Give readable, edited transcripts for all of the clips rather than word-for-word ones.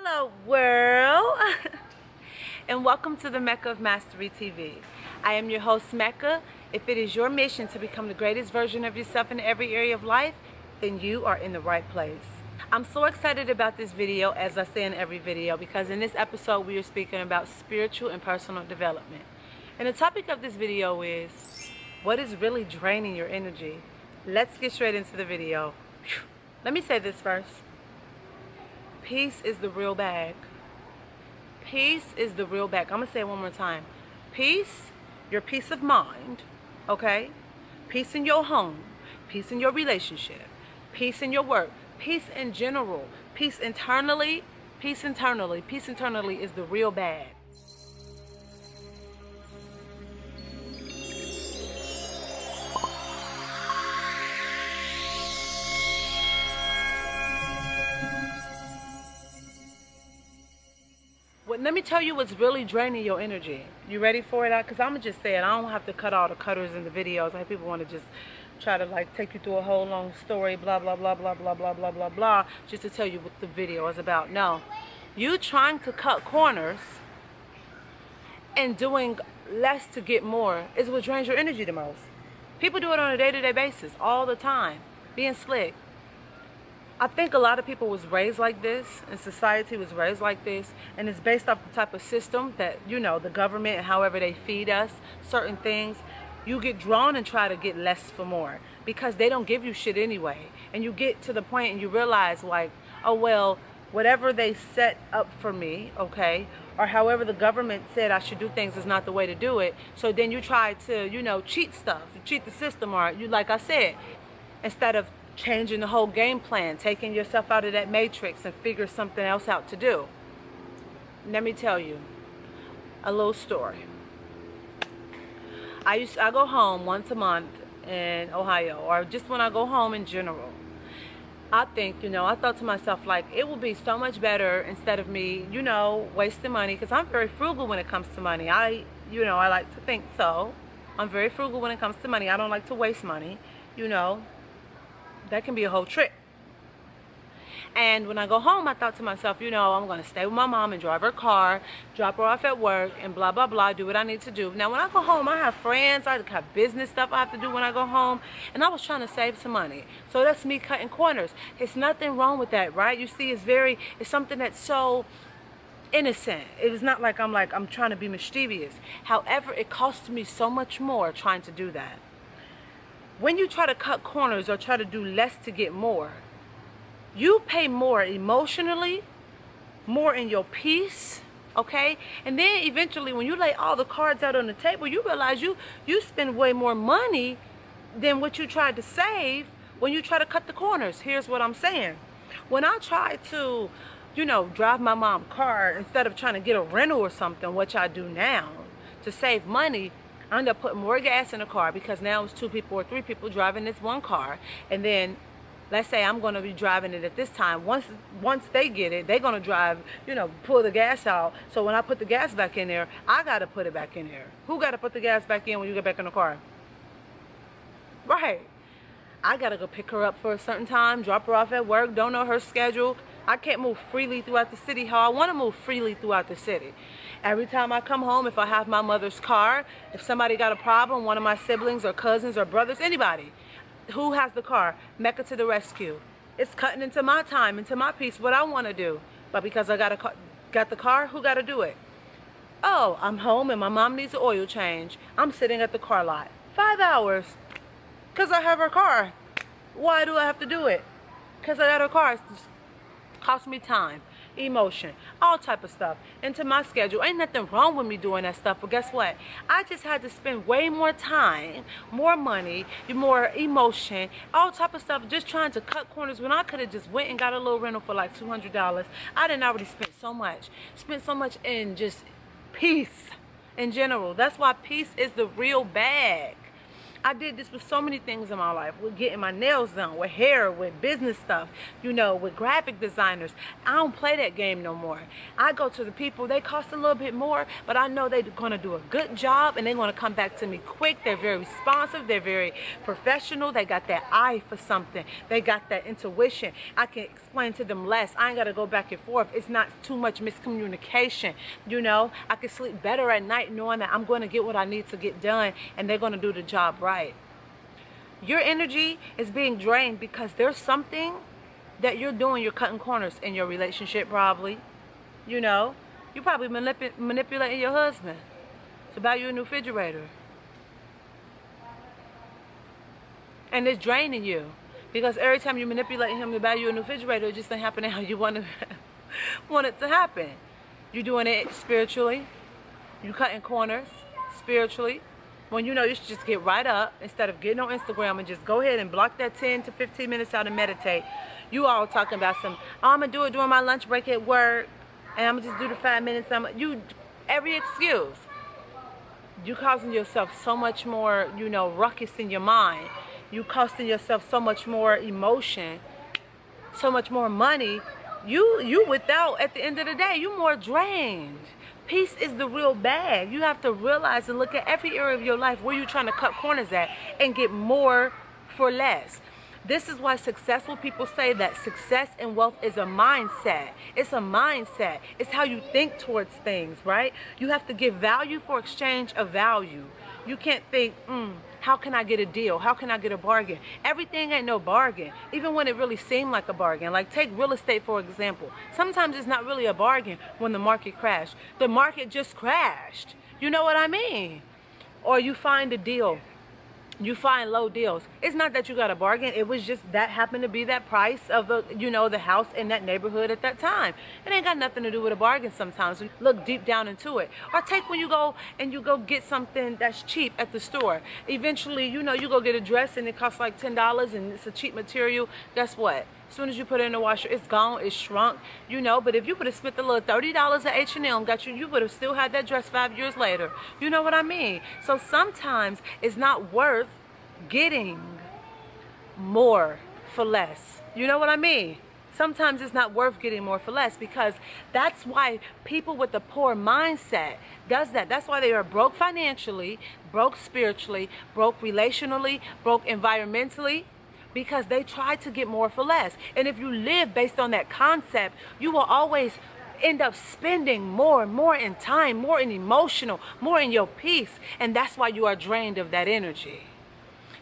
Hello world and welcome to the Mecca of Mastery TV. I am your host Mecca. If it is your mission to become the greatest version of yourself in every area of life, then you are in the right place. I'm so excited about this video, as I say in every video, because in this episode we are speaking about spiritual and personal development. And the topic of this video is, what is really draining your energy? Let's get straight into the video. Let me say this first. Peace is the real bag. Peace is the real bag. I'm going to say it one more time. Peace, your peace of mind, okay? Peace in your home. Peace in your relationship. Peace in your work. Peace in general. Peace internally. Peace internally. Peace internally is the real bag. Let me tell you what's really draining your energy. You ready for it? Because I'm going to just say it. I don't have to cut all the cutters in the videos. Like, people want to just try to like take you through a whole long story, blah, blah, blah, blah, blah, blah, blah, blah, blah, just to tell you what the video is about. No. You trying to cut corners and doing less to get more is what drains your energy the most. People do it on a day-to-day basis all the time. Being slick. I think a lot of people was raised like this, and society was raised like this, and it's based off the type of system that, you know, the government and however they feed us certain things. You get drawn and try to get less for more because they don't give you shit anyway. And you get to the point and you realize, like, oh well, whatever they set up for me, okay, or however the government said I should do things is not the way to do it. So then you try to, you know, cheat stuff, cheat the system, or you, like I said, instead of changing the whole game plan, taking yourself out of that matrix and figure something else out to do. Let me tell you a little story. I go home once a month in Ohio, or just when I go home in general. I think, you know, I thought to myself, like, it would be so much better instead of me, you know, wasting money, because I'm very frugal when it comes to money. I like to think so. I'm very frugal when it comes to money. I don't like to waste money, you know. That can be a whole trip. And when I go home, I thought to myself, you know, I'm going to stay with my mom and drive her car, drop her off at work, and blah, blah, blah, do what I need to do. Now, when I go home, I have friends, I have business stuff I have to do when I go home, and I was trying to save some money. So that's me cutting corners. It's nothing wrong with that, right? You see, it's something that's so innocent. It is not like I'm trying to be mischievous. However, it costs me so much more trying to do that. When you try to cut corners or try to do less to get more, you pay more emotionally, more in your peace, okay? And then eventually when you lay all the cards out on the table, you realize you spend way more money than what you tried to save when you try to cut the corners. Here's what I'm saying. When I try to, you know, drive my mom's car instead of trying to get a rental or something, which I do now, to save money, I end up putting more gas in the car because now it's 2 people or 3 people driving this one car. And then let's say I'm going to be driving it at this time. Once they get it, they're going to drive, you know, pull the gas out. So when I put the gas back in there, I got to put it back in there. Who got to put the gas back in when you get back in the car? Right. I got to go pick her up for a certain time, drop her off at work, don't know her schedule. I can't move freely throughout the city how I want to move freely throughout the city. Every time I come home, if I have my mother's car, if somebody got a problem, one of my siblings or cousins or brothers, anybody, who has the car? Mecca to the rescue. It's cutting into my time, into my peace, what I want to do. But because I got the car, who got to do it? Oh, I'm home and my mom needs an oil change. I'm sitting at the car lot. 5 hours. Because I have her car. Why do I have to do it? Because I got her car. It costs me time, emotion, all type of stuff into my schedule. Ain't nothing wrong with me doing that stuff, but guess what? I just had to spend way more time, more money, more emotion, all type of stuff, just trying to cut corners when I could have just went and got a little rental for like $200. I didn't already spend so much in just peace in general. That's why peace is the real bag. I did this with so many things in my life, with getting my nails done, with hair, with business stuff, you know, with graphic designers. I don't play that game no more. I go to the people, they cost a little bit more, but I know they're going to do a good job and they're going to come back to me quick. They're very responsive. They're very professional. They got that eye for something. They got that intuition. I can explain to them less. I ain't got to go back and forth. It's not too much miscommunication. You know, I can sleep better at night knowing that I'm going to get what I need to get done and they're going to do the job right. Your energy is being drained because there's something that you're doing. You're cutting corners in your relationship probably. You know, you're probably manipulating your husband to buy you a new refrigerator. And it's draining you because every time you manipulate him to buy you a new refrigerator, it just ain't happening how you want it to happen. You're doing it spiritually. You're cutting corners spiritually. When you know you should just get right up instead of getting on Instagram and just go ahead and block that 10 to 15 minutes out and meditate. You all talking about some, oh, I'm going to do it during my lunch break at work and I'm going to just do the 5 minutes. Every excuse. You causing yourself so much more, you know, ruckus in your mind. You costing yourself so much more emotion, so much more money. You without, at the end of the day, you more drained. Peace is the real bag. You have to realize and look at every area of your life where you're trying to cut corners at and get more for less. This is why successful people say that success and wealth is a mindset. It's a mindset. It's how you think towards things, right? You have to give value for exchange of value. You can't think, how can I get a deal? How can I get a bargain? Everything ain't no bargain, even when it really seemed like a bargain. Like take real estate, for example. Sometimes it's not really a bargain when the market crashed. The market just crashed. You know what I mean? Or you find a deal. You find low deals. It's not that you got a bargain. It was just that happened to be that price of the, you know, the house in that neighborhood at that time. It ain't got nothing to do with a bargain sometimes. Look deep down into it. Or take when you go and you go get something that's cheap at the store. Eventually, you know, you go get a dress and it costs like $10 and it's a cheap material. Guess what? As soon as you put it in the washer, it's gone, it's shrunk, you know. But if you would have spent a little $30 at H&M, you would have still had that dress 5 years later. You know what I mean? So sometimes it's not worth getting more for less. You know what I mean? Sometimes it's not worth getting more for less because that's why people with a poor mindset does that. That's why they are broke financially, broke spiritually, broke relationally, broke environmentally. Because they try to get more for less. And if you live based on that concept, you will always end up spending more in time, more in emotional, more in your peace. And that's why you are drained of that energy.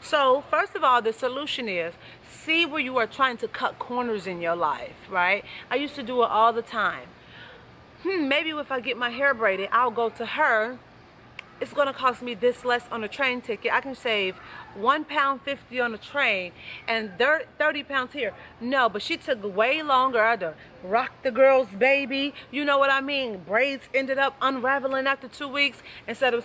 So first of all, the solution is see where you are trying to cut corners in your life, right? I used to do it all the time. Maybe if I get my hair braided, I'll go to her. It's going to cost me this less on a train ticket. I can save £1.50 on the train and 30 pounds here. No, but she took way longer. I had to rock the girl's baby. You know what I mean? Braids ended up unraveling after 2 weeks. Instead of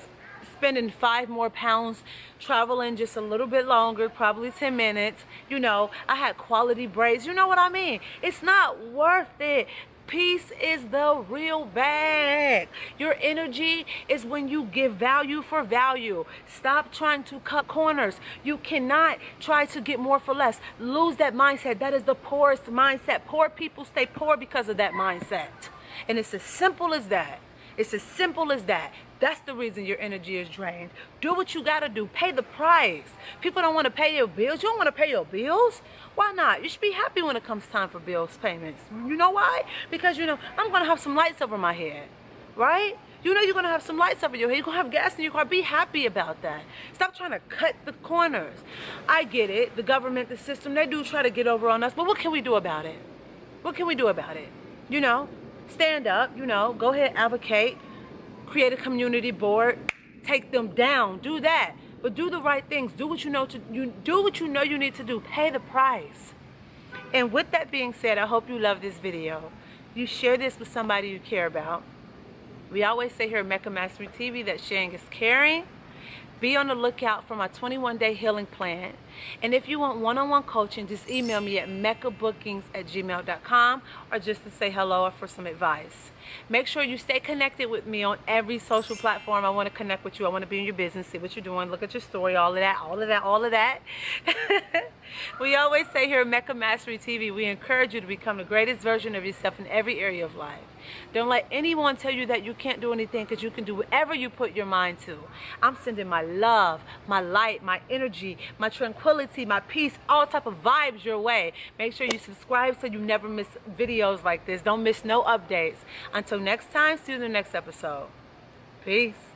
spending 5 more pounds traveling just a little bit longer, probably 10 minutes. You know, I had quality braids. You know what I mean? It's not worth it. Peace is the real bag. Your energy is when you give value for value. Stop trying to cut corners. You cannot try to get more for less. Lose that mindset. That is the poorest mindset. Poor people stay poor because of that mindset. And it's as simple as that. It's as simple as that. That's the reason your energy is drained. Do what you gotta do. Pay the price. People don't want to pay your bills. You don't want to pay your bills? Why not? You should be happy when it comes time for bills payments. You know why? Because, you know, I'm going to have some lights over my head. Right? You know you're going to have some lights over your head. You're going to have gas in your car. Be happy about that. Stop trying to cut the corners. I get it. The government, the system, they do try to get over on us. But what can we do about it? What can we do about it? You know, stand up, you know, go ahead, advocate. Create a community board, take them down, do that, but do the right things. Do what you know you need to do. Pay the price. And with that being said, I hope you love this video. You share this with somebody you care about. We always say here at Mecca Freeman TV that sharing is caring. Be on the lookout for my 21-day healing plan. And if you want one-on-one coaching, just email me at meccabookings@gmail.com, or just to say hello or for some advice. Make sure you stay connected with me on every social platform. I want to connect with you. I want to be in your business, see what you're doing, look at your story, all of that, all of that, all of that. We always say here at Mecca Mastery TV, we encourage you to become the greatest version of yourself in every area of life. Don't let anyone tell you that you can't do anything, because you can do whatever you put your mind to. I'm sending my love, my light, my energy, my tranquility, my peace, all type of vibes your way. Make sure you subscribe so you never miss videos like this. Don't miss no updates. Until next time, see you in the next episode. Peace.